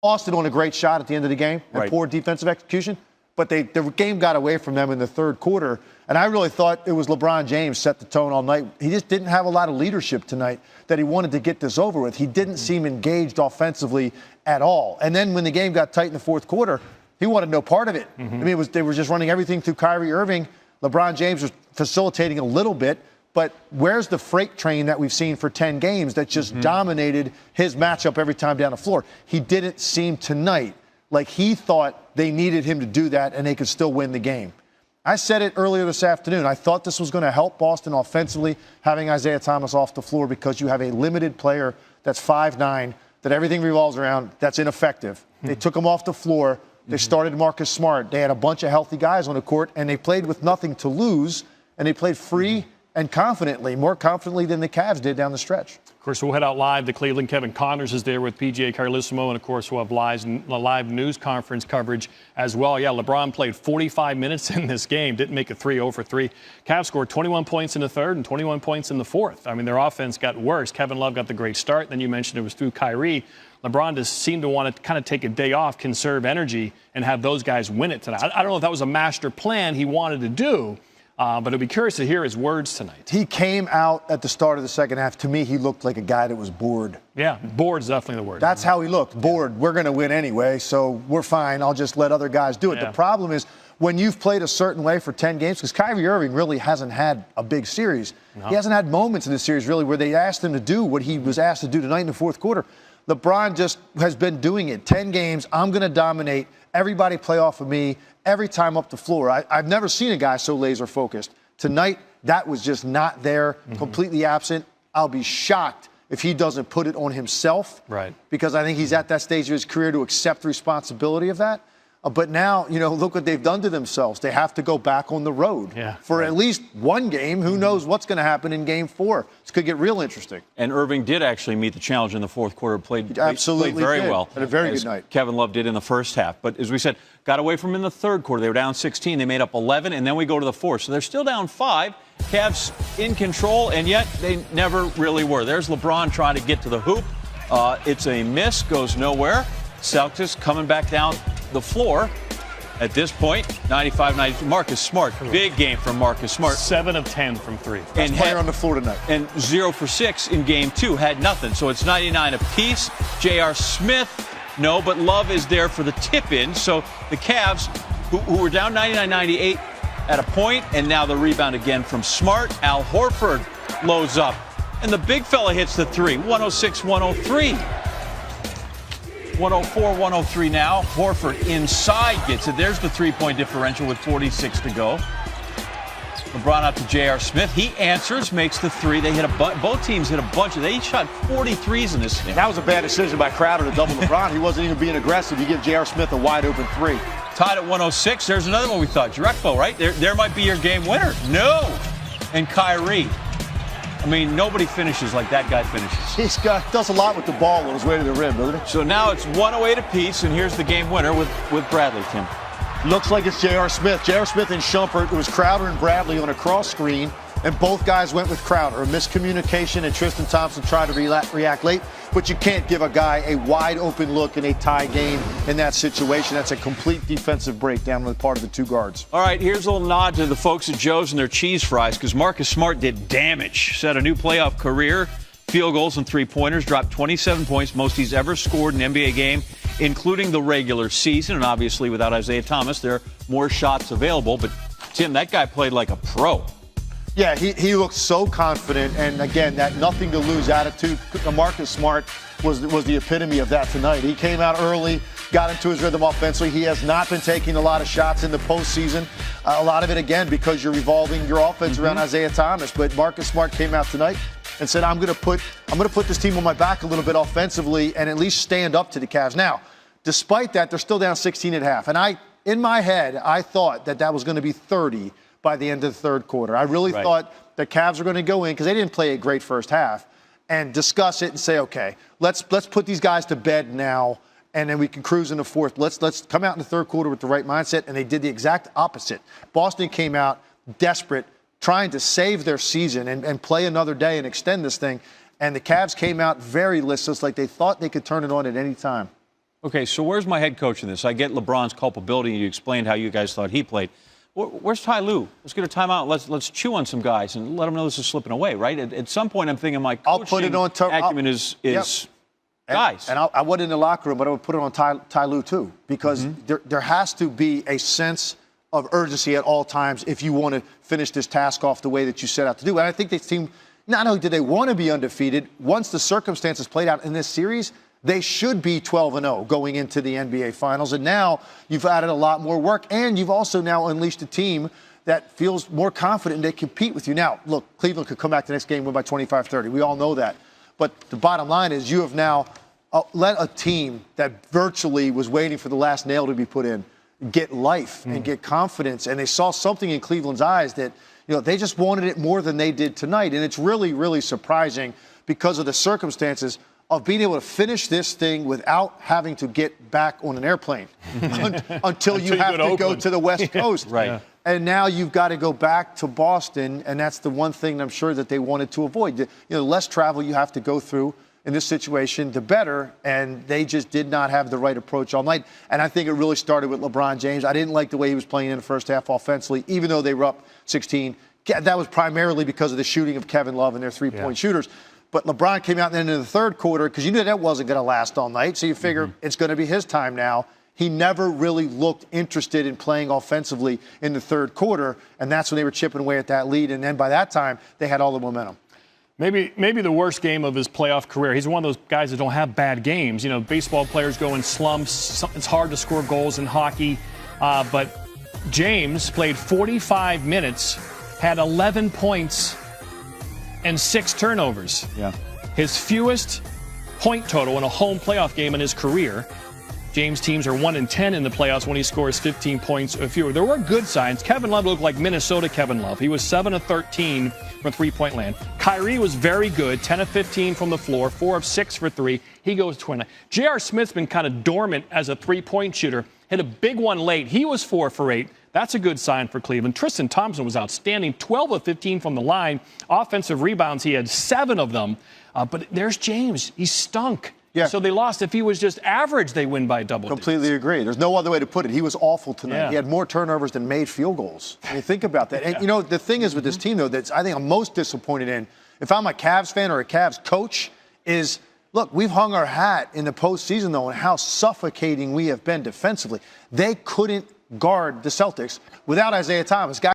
Boston on a great shot at the end of the game and poor defensive execution, but the game got away from them in the third quarter. And I really thought it was LeBron James set the tone all night. He just didn't have a lot of leadership tonight that he wanted to get this over with. He didn't seem engaged offensively at all. And then when the game got tight in the fourth quarter, he wanted no part of it. I mean, they were just running everything through Kyrie Irving. LeBron James was facilitating a little bit. But where's the freight train that we've seen for 10 games that just dominated his matchup every time down the floor? He didn't seem tonight like he thought they needed him to do that and they could still win the game. I said it earlier this afternoon. I thought this was going to help Boston offensively, having Isaiah Thomas off the floor, because you have a limited player that's 5'9", that everything revolves around, that's ineffective. They took him off the floor. They started Marcus Smart. They had a bunch of healthy guys on the court, and they played with nothing to lose, and they played free and confidently, more confidently than the Cavs did down the stretch. Of course, we'll head out live to Cleveland. Kevin Connors is there with PJ Carlissimo, and, of course, we'll have live news conference coverage as well. Yeah, LeBron played 45 minutes in this game, didn't make a 0 for 3. Cavs scored 21 points in the third and 21 points in the fourth. I mean, their offense got worse. Kevin Love got the great start. Then you mentioned it was through Kyrie. LeBron just seemed to want to kind of take a day off, conserve energy, and have those guys win it tonight. I don't know if that was a master plan he wanted to do, but I'd be curious to hear his words tonight. He came out at the start of the second half. To me, he looked like a guy that was bored. Yeah, bored's definitely the word. That's how he looked, bored. We're going to win anyway, so we're fine. I'll just let other guys do it. The problem is when you've played a certain way for 10 games, because Kyrie Irving really hasn't had a big series. No. He hasn't had moments in the series, really, where they asked him to do what he was asked to do tonight in the fourth quarter. LeBron just has been doing it. 10 games, I'm going to dominate. Everybody play off of me every time up the floor. I've never seen a guy so laser focused. Tonight, that was just not there, completely absent. I'll be shocked if he doesn't put it on himself. Right. Because I think he's at that stage of his career to accept the responsibility of that. But now, look what they've done to themselves. They have to go back on the road for at least one game. Who knows what's going to happen in Game 4? This could get real interesting. And Irving did actually meet the challenge in the fourth quarter, played very well. Had a very good night. Kevin Love did in the first half. But as we said, got away from him in the third quarter. They were down 16. They made up 11, and then we go to the fourth. So they're still down 5. Cavs in control, and yet they never really were. There's LeBron trying to get to the hoop. It's a miss, goes nowhere. Celtics coming back down the floor. At this point, 95-92. Marcus Smart, big game from Marcus Smart. 7 of 10 from 3. Best player on the floor tonight. And 0 for 6 in Game 2. Had nothing. So it's 99 apiece. J.R. Smith, no, but Love is there for the tip-in. So the Cavs, who were down 99-98 at a point, and now the rebound again from Smart. Al Horford loads up. And the big fella hits the 3. 106-103. 104-103 now. Horford inside gets it. There's the three-point differential with 46 to go. LeBron out to J.R. Smith. He answers, makes the 3. They hit both teams hit a bunch. They each shot 43s in this game. That was a bad decision by Crowder to double LeBron. He wasn't even being aggressive. You give J.R. Smith a wide-open 3. Tied at 106. There's another one we thought. Jerebko, right? There might be your game winner. No. And Kyrie. I mean, nobody finishes like that guy finishes. He does a lot with the ball on his way to the rim, doesn't he? So now it's 108 apiece, and here's the game winner with Bradley, Tim. Looks like it's J.R. Smith. J.R. Smith and Shumpert. It was Crowder and Bradley on a cross screen, and both guys went with Crowder. A miscommunication, and Tristan Thompson tried to react late. But you can't give a guy a wide-open look in a tie game in that situation. That's a complete defensive breakdown on the part of the two guards. All right, here's a little nod to the folks at Joe's and their cheese fries, because Marcus Smart did damage. Set a new playoff career. Field goals and three-pointers, dropped 27 points, most he's ever scored in an NBA game, including the regular season. And obviously, without Isaiah Thomas, there are more shots available. But, Tim, that guy played like a pro. Yeah, he looked so confident, and again, that nothing-to-lose attitude. Marcus Smart was the epitome of that tonight. He came out early, got into his rhythm offensively. He has not been taking a lot of shots in the postseason. A lot of it, again, because you're revolving your offense around Isaiah Thomas. But Marcus Smart came out tonight and said, I'm going to put this team on my back a little bit offensively and at least stand up to the Cavs. Now, despite that, they're still down 16 at half. And in my head, I thought that was going to be 30 by the end of the third quarter. I really thought the Cavs were going to go in, because they didn't play a great first half, and discuss it and say, okay, let's put these guys to bed now, and then we can cruise in the fourth. Let's come out in the third quarter with the right mindset, and they did the exact opposite. Boston came out desperate, trying to save their season and play another day and extend this thing, and the Cavs came out very listless, like they thought they could turn it on at any time. Okay, so where's my head coach in this? I get LeBron's culpability. You explained how you guys thought he played. Where's Ty Lue? Let's get a timeout. Let's chew on some guys and let them know this is slipping away, right? At some point, I'm thinking my coaching acumen is guys. And I wasn't in the locker room, but I would put it on Ty Lue, too, because there has to be a sense of urgency at all times if you want to finish this task off the way that you set out to do. And I think this team, not only did they want to be undefeated, once the circumstances played out in this series, they should be 12-0 going into the NBA Finals. And now you've added a lot more work, and you've also now unleashed a team that feels more confident they compete with you. Now, look, Cleveland could come back the next game and win by 25-30. We all know that. But the bottom line is you have now let a team that virtually was waiting for the last nail to be put in get life and get confidence. And they saw something in Cleveland's eyes that, they just wanted it more than they did tonight. And it's really, really surprising because of the circumstances of being able to finish this thing without having to get back on an airplane until you have to go to the West Coast. Right. Yeah. And now you've got to go back to Boston, and that's the one thing I'm sure that they wanted to avoid. The less travel you have to go through in this situation, the better, and they just did not have the right approach all night. And I think it really started with LeBron James. I didn't like the way he was playing in the first half offensively, even though they were up 16. That was primarily because of the shooting of Kevin Love and their three-point shooters. But LeBron came out then in the third quarter because you knew that wasn't going to last all night, so you figure it's going to be his time now. He never really looked interested in playing offensively in the third quarter, and that's when they were chipping away at that lead. And then by that time, they had all the momentum. Maybe the worst game of his playoff career. He's one of those guys that don't have bad games. Baseball players go in slumps. It's hard to score goals in hockey. But James played 45 minutes, had 11 points, and 6 turnovers. Yeah. His fewest point total in a home playoff game in his career. James' teams are 1-10 in the playoffs when he scores 15 points or fewer. There were good signs. Kevin Love looked like Minnesota Kevin Love. He was 7 of 13 from three-point land. Kyrie was very good, 10 of 15 from the floor, 4 of 6 for 3. He goes 29. J.R. Smith's been kind of dormant as a three-point shooter. Hit a big one late. He was 4 for 8. That's a good sign for Cleveland. Tristan Thompson was outstanding, 12 of 15 from the line. Offensive rebounds, he had 7 of them. But there's James. He stunk. Yeah. So they lost. If he was just average, they win by double digits. Completely agree. There's no other way to put it. He was awful tonight. Yeah. He had more turnovers than made field goals. I mean, think about that. And, the thing is with this team, though, that I think I'm most disappointed in, if I'm a Cavs fan or a Cavs coach, is, look, we've hung our hat in the postseason, though, on how suffocating we have been defensively. They couldn't guard the Celtics without Isaiah Thomas.